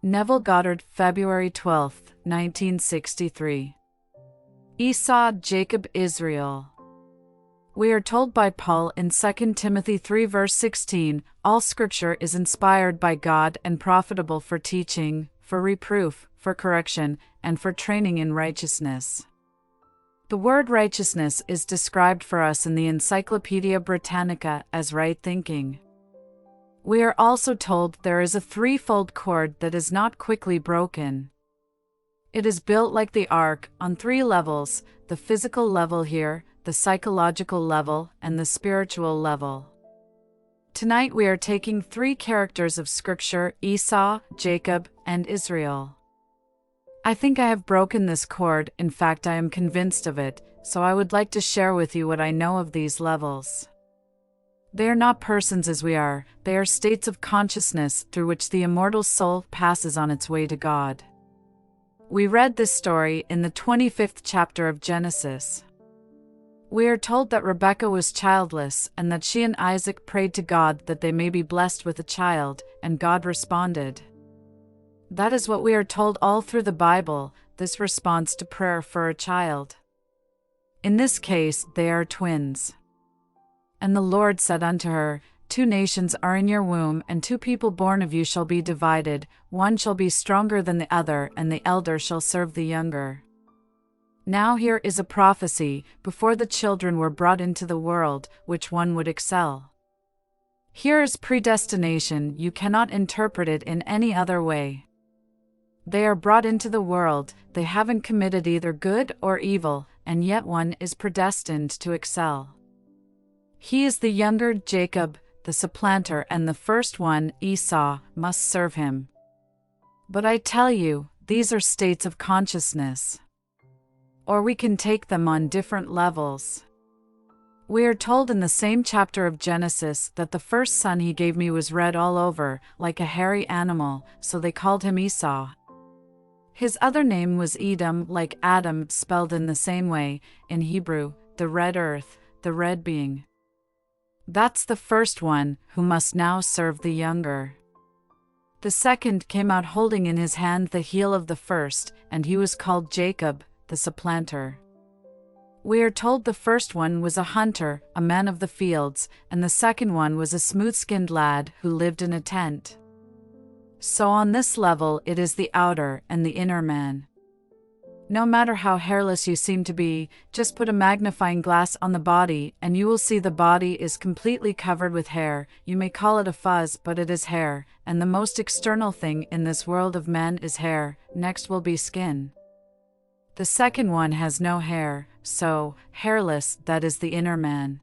Neville Goddard, February 12, 1963. Esau, Jacob, Israel. We are told by Paul in 2 Timothy 3 verse 16, all scripture is inspired by God and profitable for teaching, for reproof, for correction, and for training in righteousness. The word righteousness is described for us in the Encyclopedia Britannica as right thinking. We are also told there is a threefold cord that is not quickly broken. It is built like the ark, on 3 levels, the physical level here, the psychological level, and the spiritual level. Tonight we are taking 3 characters of Scripture, Esau, Jacob, and Israel. I think I have broken this cord, in fact I am convinced of it, so I would like to share with you what I know of these levels. They are not persons as we are, they are states of consciousness through which the immortal soul passes on its way to God. We read this story in the 25th chapter of Genesis. We are told that Rebekah was childless and that she and Isaac prayed to God that they may be blessed with a child, and God responded. That is what we are told all through the Bible, this response to prayer for a child. In this case, they are twins. And the Lord said unto her, 2 nations are in your womb, and 2 people born of you shall be divided, one shall be stronger than the other, and the elder shall serve the younger. Now here is a prophecy, before the children were brought into the world, which one would excel. Here is predestination, you cannot interpret it in any other way. They are brought into the world, they haven't committed either good or evil, and yet one is predestined to excel. He is the younger, Jacob, the supplanter, and the first one, Esau, must serve him. But I tell you, these are states of consciousness. Or we can take them on different levels. We are told in the same chapter of Genesis that the first son he gave me was red all over, like a hairy animal, so they called him Esau. His other name was Edom, like Adam, spelled in the same way, in Hebrew, the red earth, the red being. That's the first one, who must now serve the younger. The second came out holding in his hand the heel of the first, and he was called Jacob, the supplanter. We are told the first one was a hunter, a man of the fields, and the second one was a smooth-skinned lad who lived in a tent. So on this level it is the outer and the inner man. No matter how hairless you seem to be, just put a magnifying glass on the body and you will see the body is completely covered with hair. You may call it a fuzz, but it is hair, and the most external thing in this world of men is hair, next will be skin. The second one has no hair, so, hairless, that is the inner man.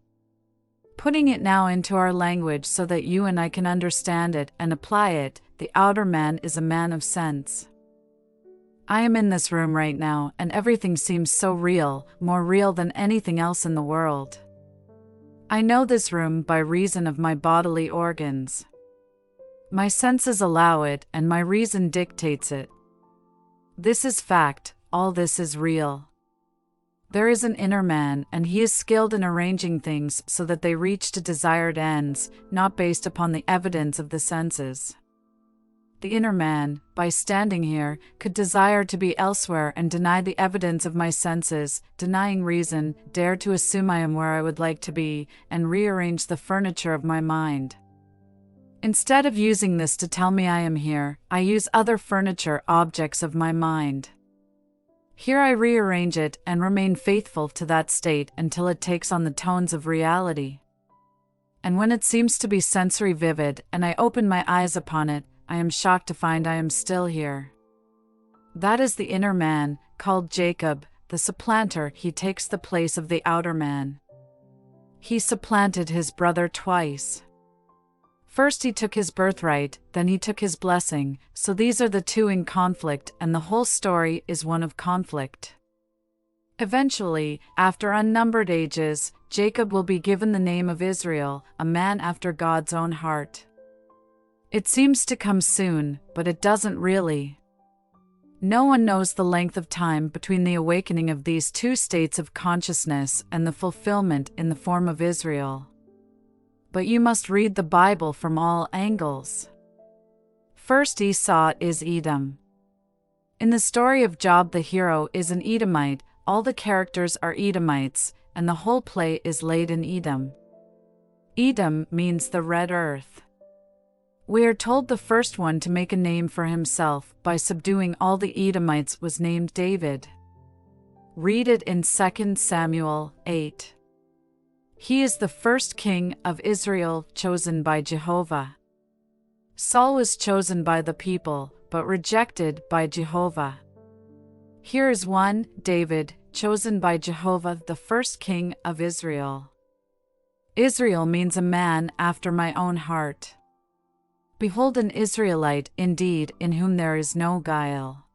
Putting it now into our language so that you and I can understand it and apply it, the outer man is a man of sense. I am in this room right now, and everything seems so real, more real than anything else in the world. I know this room by reason of my bodily organs. My senses allow it, and my reason dictates it. This is fact, all this is real. There is an inner man, and he is skilled in arranging things so that they reach to desired ends, not based upon the evidence of the senses. The inner man, by standing here, could desire to be elsewhere and deny the evidence of my senses, denying reason, dare to assume I am where I would like to be, and rearrange the furniture of my mind. Instead of using this to tell me I am here, I use other furniture objects of my mind. Here I rearrange it and remain faithful to that state until it takes on the tones of reality. And when it seems to be sensory vivid and I open my eyes upon it, I am shocked to find I am still here. That is the inner man, called Jacob, the supplanter. He takes the place of the outer man. He supplanted his brother twice. First he took his birthright, then he took his blessing, so these are the two in conflict, and the whole story is one of conflict. Eventually, after unnumbered ages, Jacob will be given the name of Israel, a man after God's own heart. It seems to come soon, but it doesn't really. No one knows the length of time between the awakening of these two states of consciousness and the fulfillment in the form of Israel. But you must read the Bible from all angles. First, Esau is Edom. In the story of Job, the hero is an Edomite, all the characters are Edomites, and the whole play is laid in Edom. Edom means the red earth. We are told the first one to make a name for himself by subduing all the Edomites was named David. Read it in 2 Samuel 8. He is the first king of Israel chosen by Jehovah. Saul was chosen by the people, but rejected by Jehovah. Here is one, David, chosen by Jehovah, the first king of Israel. Israel means a man after my own heart. Behold, an Israelite, indeed, in whom there is no guile.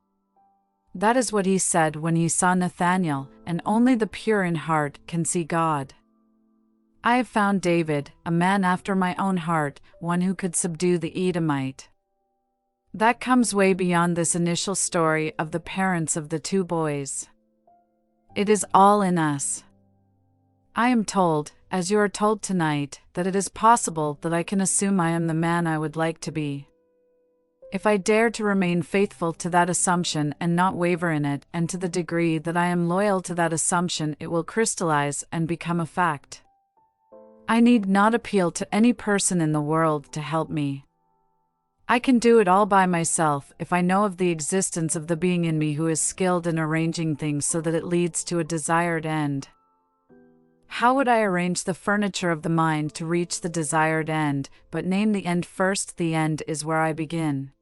That is what he said when he saw Nathanael, and only the pure in heart can see God. I have found David, a man after my own heart, one who could subdue the Edomite. That comes way beyond this initial story of the parents of the two boys. It is all in us. I am told, as you are told tonight, that it is possible that I can assume I am the man I would like to be. If I dare to remain faithful to that assumption and not waver in it, and to the degree that I am loyal to that assumption, it will crystallize and become a fact. I need not appeal to any person in the world to help me. I can do it all by myself if I know of the existence of the being in me who is skilled in arranging things so that it leads to a desired end. How would I arrange the furniture of the mind to reach the desired end, but name the end first? The end is where I begin.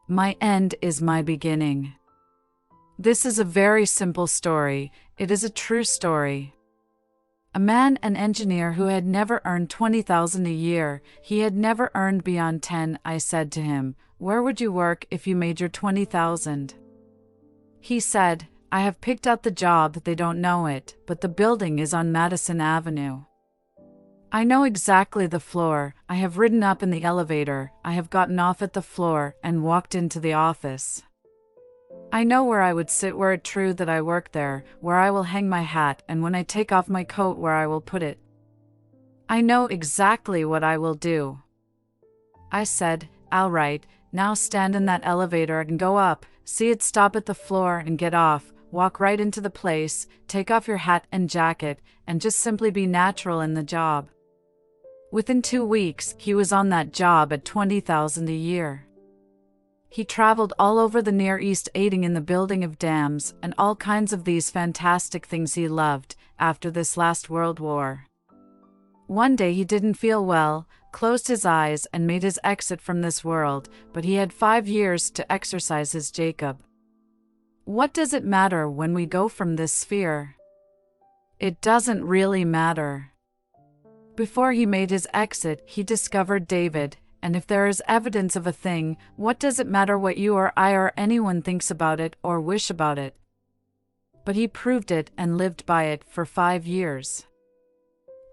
My end is my beginning. This is a very simple story. It is a true story. A man, an engineer who had never earned 20,000 a year, he had never earned beyond 10. I said to him, "Where would you work if you made your 20,000? He said, "I have picked out the job, they don't know it, but the building is on Madison Avenue. I know exactly the floor, I have ridden up in the elevator, I have gotten off at the floor and walked into the office. I know where I would sit were it true that I work there, where I will hang my hat, and when I take off my coat where I will put it. I know exactly what I will do." I said, "All right, now stand in that elevator and go up, see it stop at the floor and get off, walk right into the place, take off your hat and jacket, and just simply be natural in the job." Within 2 weeks, he was on that job at 20,000 a year. He traveled all over the Near East aiding in the building of dams and all kinds of these fantastic things he loved after this last World War. One day he didn't feel well, closed his eyes and made his exit from this world, but he had 5 years to exercise his Jacob. What does it matter when we go from this sphere? It doesn't really matter. Before he made his exit, he discovered David. And if there is evidence of a thing, what does it matter what you or I or anyone thinks about it or wish about it? But he proved it and lived by it for 5 years.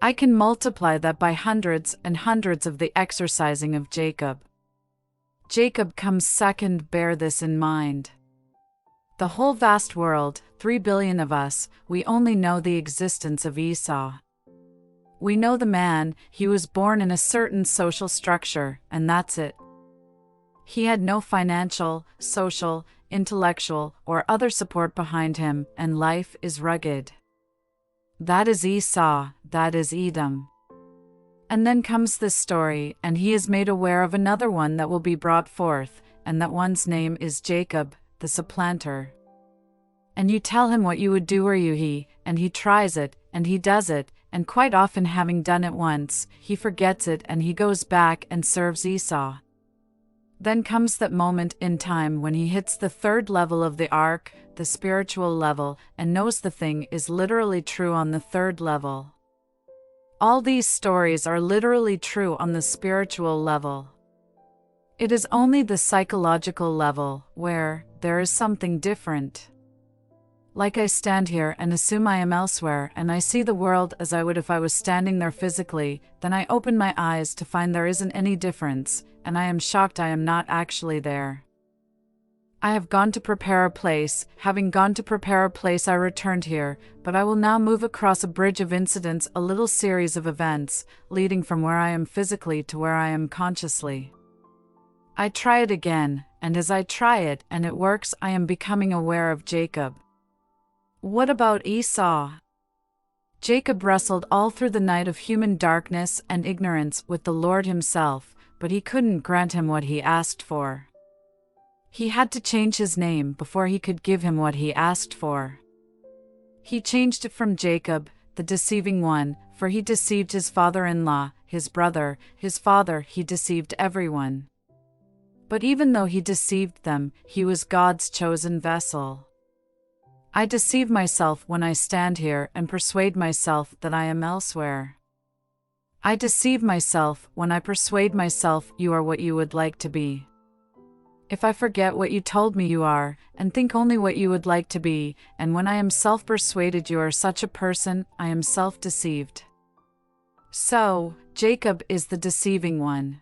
I can multiply that by hundreds and hundreds of the exercising of Jacob. Jacob comes second, bear this in mind. The whole vast world, 3 billion of us, we only know the existence of Esau. We know the man, he was born in a certain social structure, and that's it. He had no financial, social, intellectual, or other support behind him, and life is rugged. That is Esau, that is Edom. And then comes this story, and he is made aware of another one that will be brought forth, and that one's name is Jacob, the supplanter. And you tell him what you would do were you he, and he tries it, and he does it, and quite often having done it once, he forgets it and he goes back and serves Esau. Then comes that moment in time when he hits the 3rd level of the arc, the spiritual level, and knows the thing is literally true on the 3rd level. All these stories are literally true on the spiritual level. It is only the psychological level where there is something different. Like I stand here and assume I am elsewhere and I see the world as I would if I was standing there physically, then I open my eyes to find there isn't any difference, and I am shocked I am not actually there. I have gone to prepare a place, having gone to prepare a place I returned here, but I will now move across a bridge of incidents, a little series of events, leading from where I am physically to where I am consciously. I try it again, and as I try it and it works, I am becoming aware of Jacob. What about Esau? Jacob wrestled all through the night of human darkness and ignorance with the Lord himself, but he couldn't grant him what he asked for. He had to change his name before he could give him what he asked for. He changed it from Jacob, the deceiving one, for he deceived his father-in-law, his brother, his father, he deceived everyone. But even though he deceived them, he was God's chosen vessel. I deceive myself when I stand here and persuade myself that I am elsewhere. I deceive myself when I persuade myself you are what you would like to be. If I forget what you told me you are, and think only what you would like to be, and when I am self-persuaded you are such a person, I am self-deceived. So, Jacob is the deceiving one.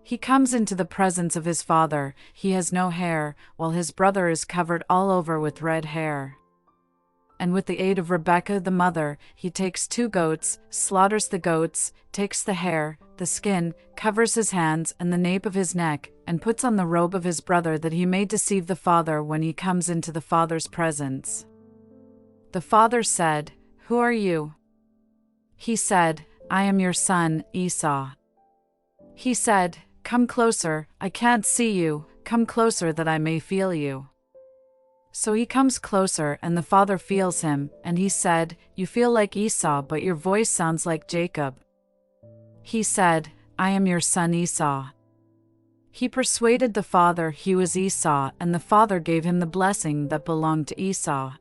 He comes into the presence of his father, he has no hair, while his brother is covered all over with red hair. And with the aid of Rebekah the mother, he takes 2 goats, slaughters the goats, takes the hair, the skin, covers his hands and the nape of his neck, and puts on the robe of his brother that he may deceive the father when he comes into the father's presence. The father said, "Who are you?" He said, "I am your son, Esau." He said, "Come closer, I can't see you, come closer that I may feel you." So he comes closer and the father feels him, and he said, "You feel like Esau but your voice sounds like Jacob." He said, "I am your son Esau." He persuaded the father he was Esau, and the father gave him the blessing that belonged to Esau.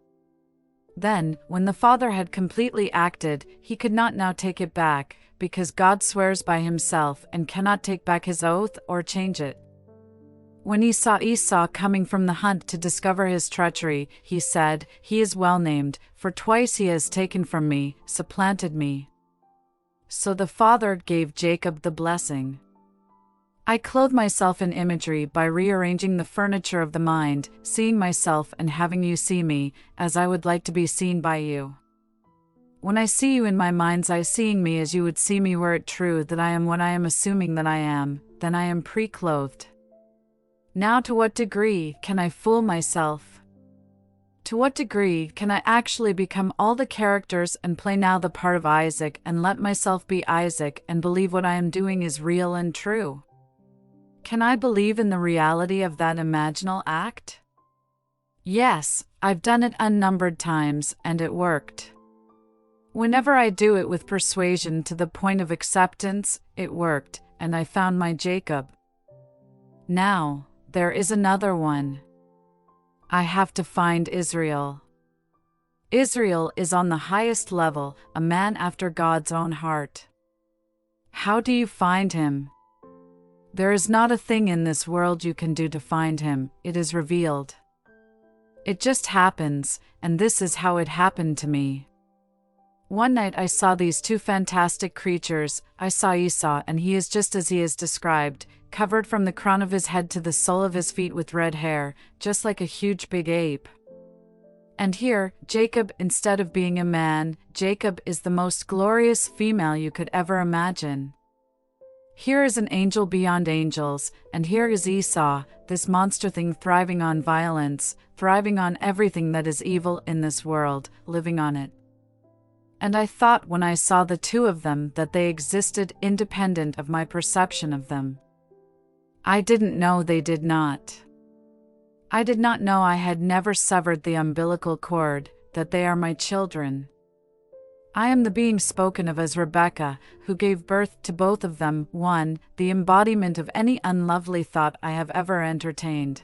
Then, when the father had completely acted, he could not now take it back, because God swears by himself and cannot take back his oath or change it. When he saw Esau coming from the hunt to discover his treachery, he said, "He is well named, for twice he has taken from me, supplanted me." So the father gave Jacob the blessing. I clothe myself in imagery by rearranging the furniture of the mind, seeing myself and having you see me, as I would like to be seen by you. When I see you in my mind's eye seeing me as you would see me were it true that I am what I am assuming that I am, then I am pre-clothed. Now to what degree can I fool myself? To what degree can I actually become all the characters and play now the part of Isaac and let myself be Isaac and believe what I am doing is real and true? Can I believe in the reality of that imaginal act? Yes, I've done it unnumbered times and it worked. Whenever I do it with persuasion to the point of acceptance, it worked, and I found my Jacob. Now, there is another one. I have to find Israel. Israel is on the highest level, a man after God's own heart. How do you find him? There is not a thing in this world you can do to find him, it is revealed. It just happens, and this is how it happened to me. One night I saw these 2 fantastic creatures. I saw Esau, and he is just as he is described, covered from the crown of his head to the sole of his feet with red hair, just like a huge big ape. And here, Jacob, instead of being a man, Jacob is the most glorious female you could ever imagine. Here is an angel beyond angels, and here is Esau, this monster thing thriving on violence, thriving on everything that is evil in this world, living on it. And I thought when I saw the 2 of them that they existed independent of my perception of them. I didn't know they did not. I did not know I had never severed the umbilical cord, that they are my children. I am the being spoken of as Rebekah, who gave birth to both of them, 1, the embodiment of any unlovely thought I have ever entertained.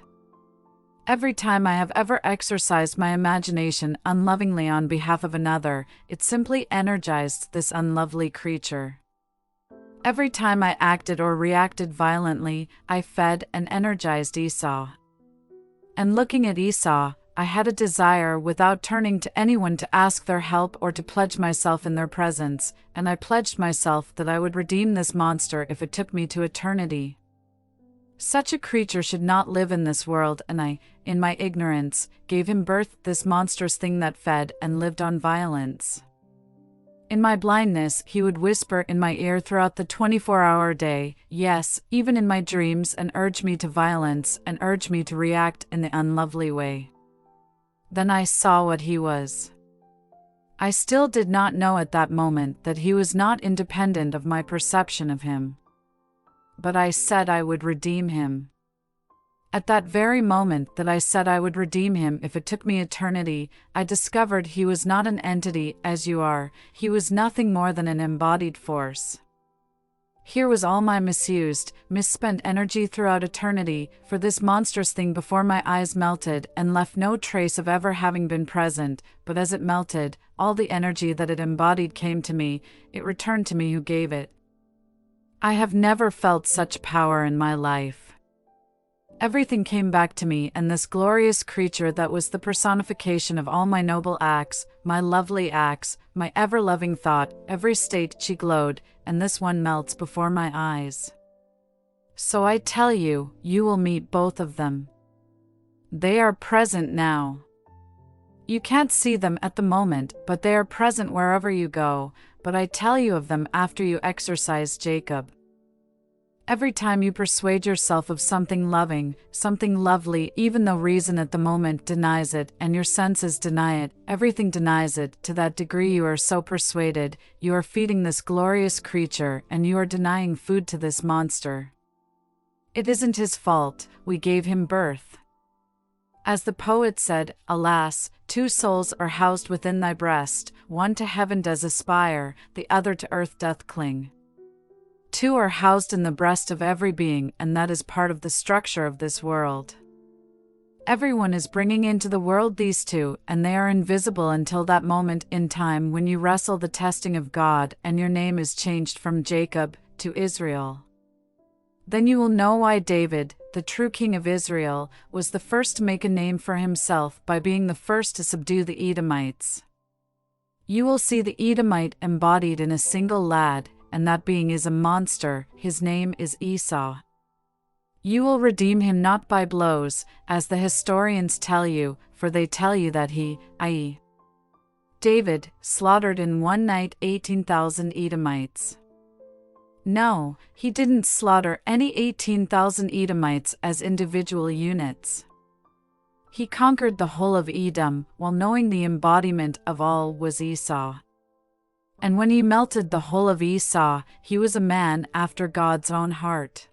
Every time I have ever exercised my imagination unlovingly on behalf of another, it simply energized this unlovely creature. Every time I acted or reacted violently, I fed and energized Esau. And looking at Esau, I had a desire without turning to anyone to ask their help or to pledge myself in their presence, and I pledged myself that I would redeem this monster if it took me to eternity. Such a creature should not live in this world, and I, in my ignorance, gave him birth, this monstrous thing that fed and lived on violence. In my blindness, he would whisper in my ear throughout the 24-hour day, yes, even in my dreams, and urge me to violence, and urge me to react in the unlovely way. Then I saw what he was. I still did not know at that moment that he was not independent of my perception of him. But I said I would redeem him. At that very moment that I said I would redeem him if it took me eternity, I discovered he was not an entity as you are, he was nothing more than an embodied force. Here was all my misused, misspent energy throughout eternity, for this monstrous thing before my eyes melted and left no trace of ever having been present, but as it melted, all the energy that it embodied came to me, it returned to me who gave it. I have never felt such power in my life. Everything came back to me, and this glorious creature that was the personification of all my noble acts, my lovely acts, my ever-loving thought, every state she glowed, and this one melts before my eyes. So I tell you, you will meet both of them. They are present now. You can't see them at the moment, but they are present wherever you go, but I tell you of them after you exercise Jacob. Every time you persuade yourself of something loving, something lovely, even though reason at the moment denies it and your senses deny it, everything denies it, to that degree you are so persuaded, you are feeding this glorious creature and you are denying food to this monster. It isn't his fault, we gave him birth. As the poet said, alas, two souls are housed within thy breast, one to heaven does aspire, the other to earth doth cling. Two are housed in the breast of every being, and that is part of the structure of this world. Everyone is bringing into the world these two, and they are invisible until that moment in time when you wrestle the testing of God and your name is changed from Jacob to Israel. Then you will know why David, the true king of Israel, was the first to make a name for himself by being the first to subdue the Edomites. You will see the Edomite embodied in a single lad, and that being is a monster, his name is Esau. You will redeem him not by blows, as the historians tell you, for they tell you that he, i.e., David, slaughtered in one night 18,000 Edomites. No, he didn't slaughter any 18,000 Edomites as individual units. He conquered the whole of Edom, while knowing the embodiment of all was Esau. And when he melted the whole of Esau, he was a man after God's own heart.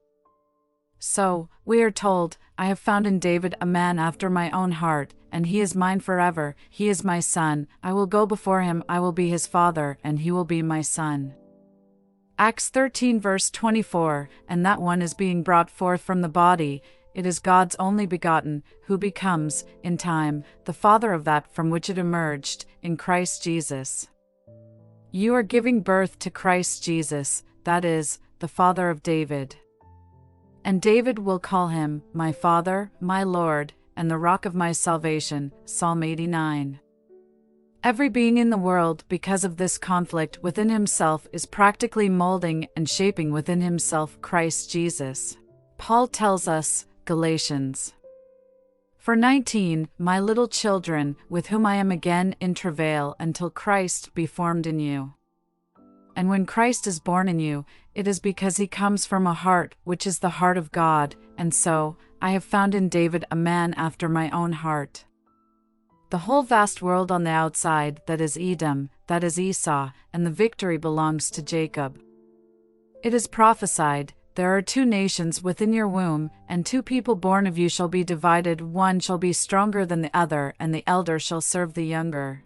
So, we are told, I have found in David a man after my own heart, and he is mine forever, he is my son, I will go before him, I will be his father, and he will be my son. Acts 13 verse 24, and that one is being brought forth from the body, it is God's only begotten, who becomes, in time, the father of that from which it emerged, in Christ Jesus. You are giving birth to Christ Jesus, that is, the father of David. And David will call him, my Father, my Lord, and the rock of my salvation, Psalm 89. Every being in the world, because of this conflict within himself, is practically molding and shaping within himself Christ Jesus. Paul tells us, Galatians 4:19, my little children, with whom I am again in travail until Christ be formed in you. And when Christ is born in you, it is because he comes from a heart which is the heart of God, and so, I have found in David a man after my own heart. The whole vast world on the outside, that is Edom, that is Esau, and the victory belongs to Jacob. It is prophesied, there are two nations within your womb, and two people born of you shall be divided, one shall be stronger than the other, and the elder shall serve the younger.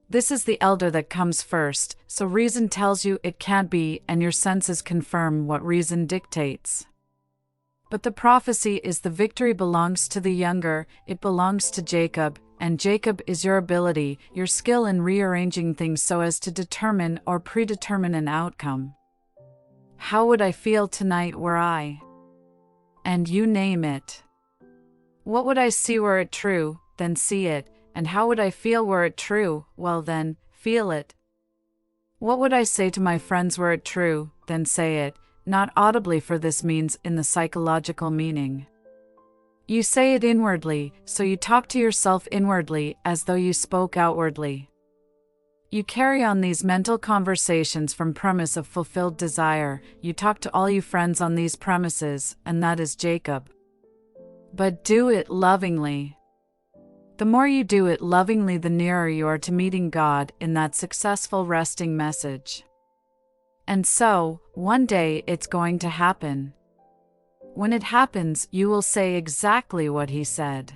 This is the elder that comes first, so reason tells you it can't be, and your senses confirm what reason dictates. But the prophecy is the victory belongs to the younger, it belongs to Jacob, and Jacob is your ability, your skill in rearranging things so as to determine or predetermine an outcome. How would I feel tonight were I? And you name it. What would I see were it true? Then see it. And how would I feel were it true? Well then, feel it. What would I say to my friends were it true? Then say it, not audibly, for this means in the psychological meaning. You say it inwardly, so you talk to yourself inwardly as though you spoke outwardly. You carry on these mental conversations from premise of fulfilled desire, you talk to all you friends on these premises, and that is Jacob. But do it lovingly. The more you do it lovingly, the nearer you are to meeting God in that successful resting message. And so, one day it's going to happen. When it happens, you will say exactly what he said.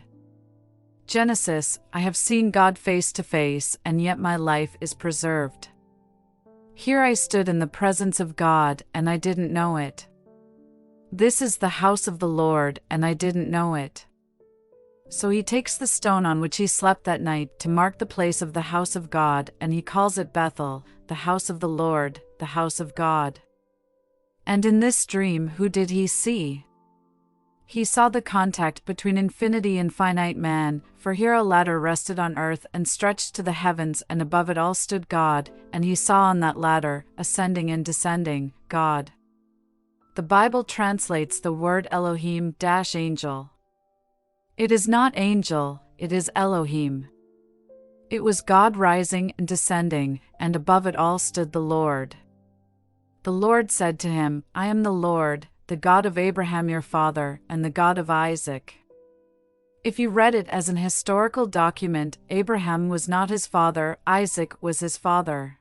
Genesis, I have seen God face to face, and yet my life is preserved. Here I stood in the presence of God, and I didn't know it. This is the house of the Lord, and I didn't know it. So he takes the stone on which he slept that night to mark the place of the house of God, and he calls it Bethel, the house of the Lord, the house of God. And in this dream, who did he see? He saw the contact between infinity and finite man, for here a ladder rested on earth and stretched to the heavens, and above it all stood God, and he saw on that ladder, ascending and descending, God. The Bible translates the word Elohim-angel. It is not angel, it is Elohim. It was God rising and descending, and above it all stood the Lord. The Lord said to him, I am the Lord, the God of Abraham your father, and the God of Isaac. If you read it as an historical document, Abraham was not his father, Isaac was his father.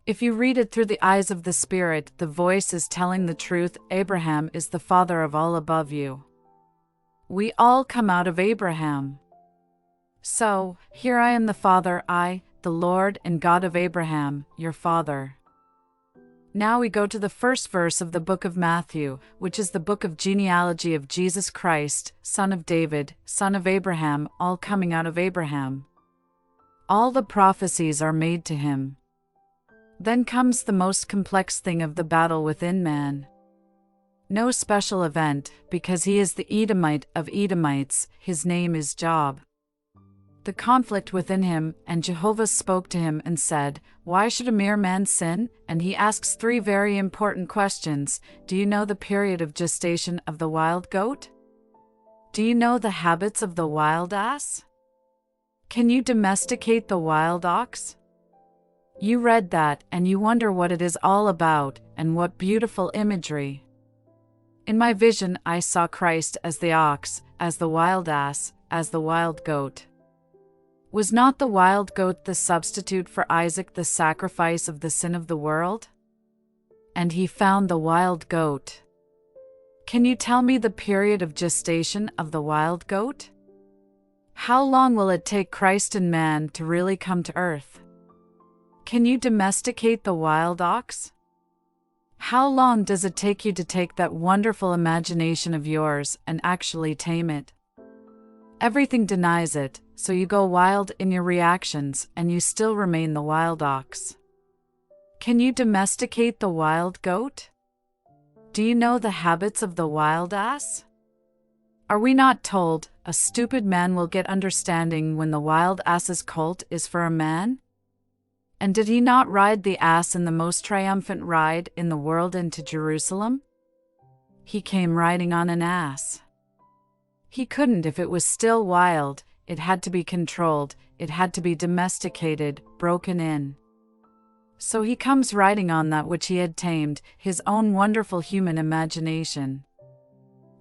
If you read it through the eyes of the Spirit, the voice is telling the truth, Abraham is the father of all above you. We all come out of Abraham. So, here I am the Father, I, the Lord and God of Abraham, your father. Now we go to the first verse of the book of Matthew, which is the book of genealogy of Jesus Christ, son of David, son of Abraham, all coming out of Abraham. All the prophecies are made to him. Then comes the most complex thing of the battle within man. No special event, because he is the Edomite of Edomites, his name is Job. The conflict within him, and Jehovah spoke to him and said, Why should a mere man sin? And he asks three very important questions. Do you know the period of gestation of the wild goat? Do you know the habits of the wild ass? Can you domesticate the wild ox? You read that, and you wonder what it is all about, and what beautiful imagery. In my vision, I saw Christ as the ox, as the wild ass, as the wild goat. Was not the wild goat the substitute for Isaac, the sacrifice of the sin of the world? And he found the wild goat. Can you tell me the period of gestation of the wild goat? How long will it take Christ and man to really come to earth? Can you domesticate the wild ox? How long does it take you to take that wonderful imagination of yours and actually tame it? Everything denies it, so you go wild in your reactions, and you still remain the wild ox. Can you domesticate the wild goat? Do you know the habits of the wild ass? Are we not told, a stupid man will get understanding when the wild ass's colt is for a man? And did he not ride the ass in the most triumphant ride in the world into Jerusalem? He came riding on an ass. He couldn't if it was still wild, it had to be controlled, it had to be domesticated, broken in. So he comes riding on that which he had tamed, his own wonderful human imagination.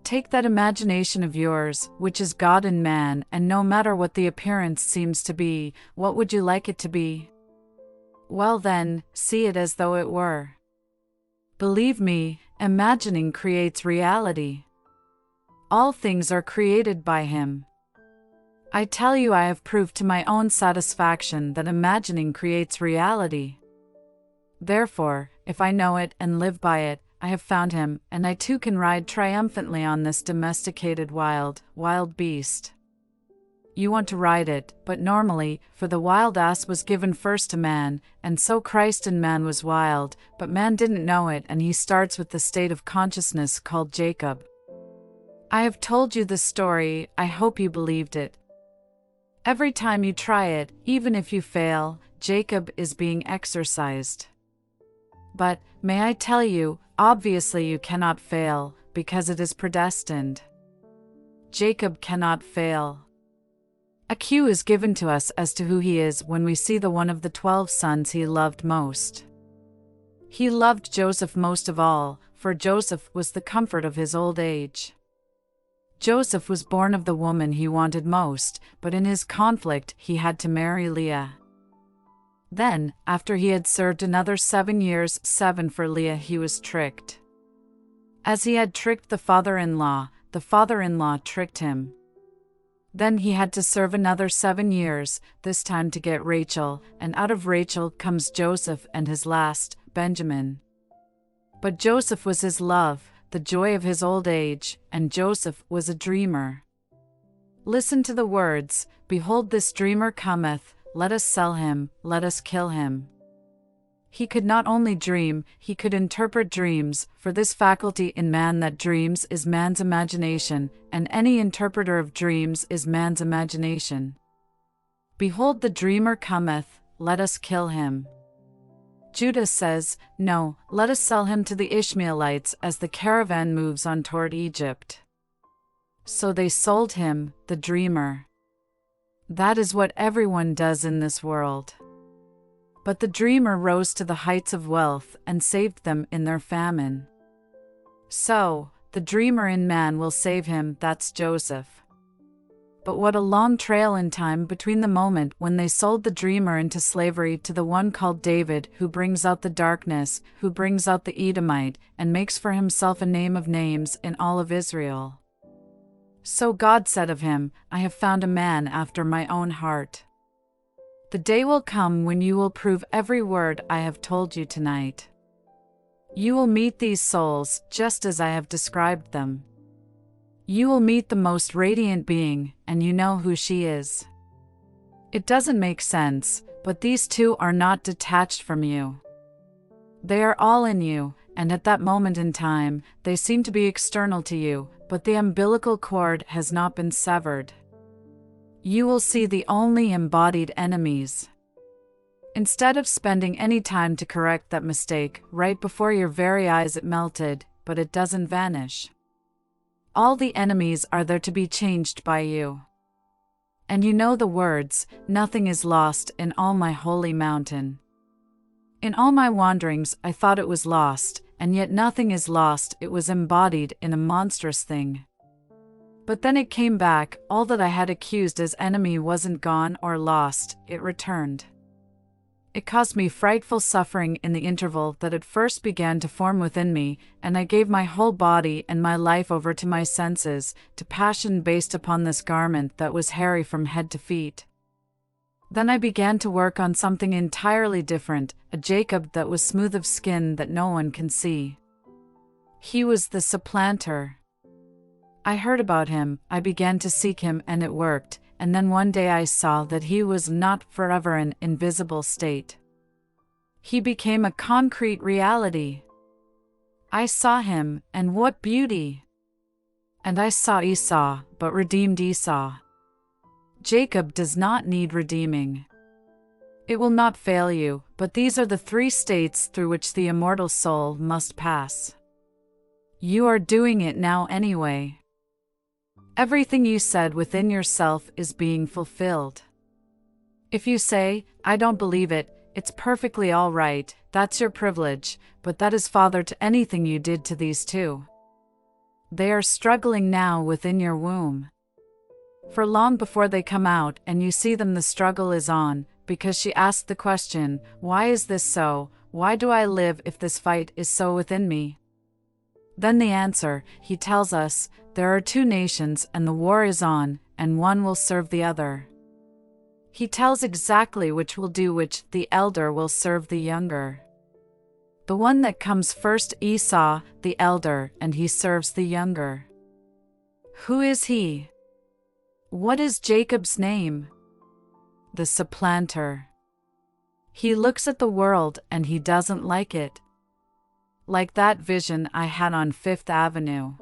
Take that imagination of yours, which is God and man, and no matter what the appearance seems to be, what would you like it to be? Well then, see it as though it were. Believe me, imagining creates reality. All things are created by him. I tell you, I have proved to my own satisfaction that imagining creates reality. Therefore, if I know it and live by it, I have found him, and I too can ride triumphantly on this domesticated wild beast. You want to ride it, but normally, for the wild ass was given first to man, and so Christ in man was wild, but man didn't know it, and he starts with the state of consciousness called Jacob. I have told you the story, I hope you believed it. Every time you try it, even if you fail, Jacob is being exercised. But, may I tell you, obviously you cannot fail, because it is predestined. Jacob cannot fail. A cue is given to us as to who he is when we see the one of the 12 sons he loved most. He loved Joseph most of all, for Joseph was the comfort of his old age. Joseph was born of the woman he wanted most, but in his conflict he had to marry Leah. Then, after he had served another 7 years, 7 for Leah, he was tricked. As he had tricked the father-in-law tricked him. Then he had to serve another 7 years, this time to get Rachel, and out of Rachel comes Joseph and his last, Benjamin. But Joseph was his love, the joy of his old age, and Joseph was a dreamer. Listen to the words, "Behold, this dreamer cometh, let us sell him, let us kill him." He could not only dream, he could interpret dreams, for this faculty in man that dreams is man's imagination, and any interpreter of dreams is man's imagination. Behold, the dreamer cometh, let us kill him. Judah says, "No, let us sell him to the Ishmaelites as the caravan moves on toward Egypt." So they sold him, the dreamer. That is what everyone does in this world. But the dreamer rose to the heights of wealth and saved them in their famine. So, the dreamer in man will save him, that's Joseph. But what a long trail in time between the moment when they sold the dreamer into slavery to the one called David, who brings out the darkness, who brings out the Edomite, and makes for himself a name of names in all of Israel. So God said of him, "I have found a man after my own heart." The day will come when you will prove every word I have told you tonight. You will meet these souls just as I have described them. You will meet the most radiant being, and you know who she is. It doesn't make sense, but these two are not detached from you. They are all in you, and at that moment in time, they seem to be external to you, but the umbilical cord has not been severed. You will see the only embodied enemies. Instead of spending any time to correct that mistake, right before your very eyes it melted, but it doesn't vanish. All the enemies are there to be changed by you. And you know the words, "Nothing is lost in all my holy mountain." In all my wanderings I thought it was lost, and yet nothing is lost, it was embodied in a monstrous thing. But then it came back, all that I had accused as enemy wasn't gone or lost, it returned. It caused me frightful suffering in the interval that it first began to form within me, and I gave my whole body and my life over to my senses, to passion based upon this garment that was hairy from head to feet. Then I began to work on something entirely different, a Jacob that was smooth of skin that no one can see. He was the supplanter. I heard about him, I began to seek him, and it worked, and then one day I saw that he was not forever an invisible state. He became a concrete reality. I saw him, and what beauty! And I saw Esau, but redeemed Esau. Jacob does not need redeeming. It will not fail you, but these are the 3 states through which the immortal soul must pass. You are doing it now anyway. Everything you said within yourself is being fulfilled. If you say, "I don't believe it," it's perfectly all right, that's your privilege, but that is father to anything you did to these 2. They are struggling now within your womb. For long before they come out and you see them, the struggle is on, because she asked the question, "Why is this so? Why do I live if this fight is so within me?" Then the answer, he tells us, there are 2 nations and the war is on, and one will serve the other. He tells exactly which will do which, the elder will serve the younger. The one that comes first, Esau, the elder, and he serves the younger. Who is he? What is Jacob's name? The supplanter. He looks at the world and he doesn't like it. Like that vision I had on 5th Avenue.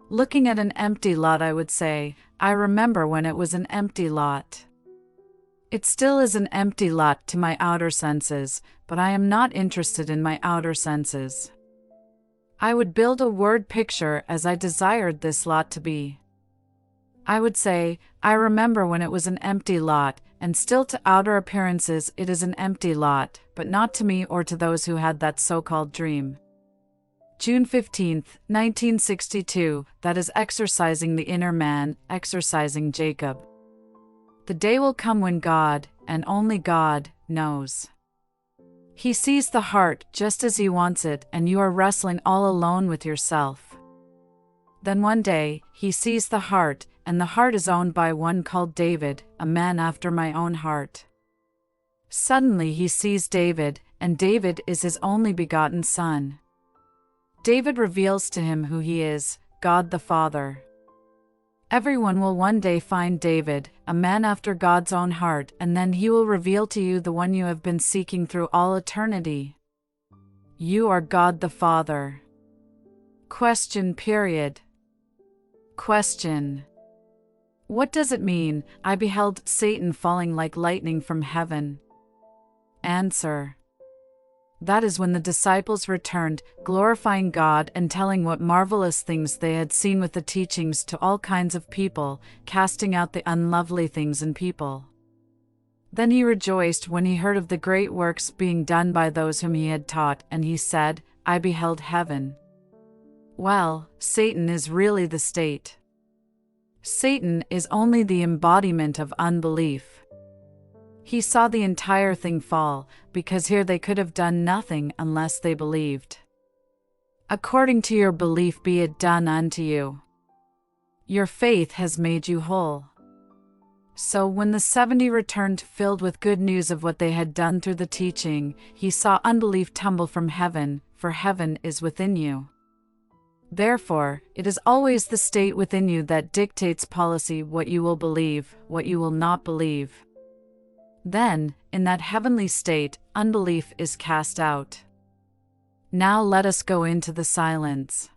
Looking at an empty lot, I would say, I remember when it was an empty lot. It still is an empty lot to my outer senses, but I am not interested in my outer senses. I would build a word picture as I desired this lot to be. I would say, I remember when it was an empty lot, and still to outer appearances it is an empty lot, but not to me or to those who had that so-called dream. June 15, 1962, that is exercising the inner man, exercising Jacob. The day will come when God, and only God, knows. He sees the heart just as He wants it, and you are wrestling all alone with yourself. Then one day, He sees the heart, and the heart is owned by one called David, a man after my own heart. Suddenly He sees David, and David is His only begotten son. David reveals to him who he is, God the Father. Everyone will one day find David, a man after God's own heart, and then He will reveal to you the one you have been seeking through all eternity. You are God the Father. Question. Question. What does it mean, I beheld Satan falling like lightning from heaven? Answer. That is when the disciples returned, glorifying God and telling what marvelous things they had seen with the teachings to all kinds of people, casting out the unlovely things in people. Then He rejoiced when He heard of the great works being done by those whom He had taught, and He said, I beheld heaven. Well, Satan is really the state. Satan is only the embodiment of unbelief. He saw the entire thing fall, because here they could have done nothing unless they believed. According to your belief be it done unto you. Your faith has made you whole. So when the 70 returned filled with good news of what they had done through the teaching, He saw unbelief tumble from heaven, for heaven is within you. Therefore, it is always the state within you that dictates policy, what you will believe, what you will not believe. Then, in that heavenly state, unbelief is cast out. Now let us go into the silence.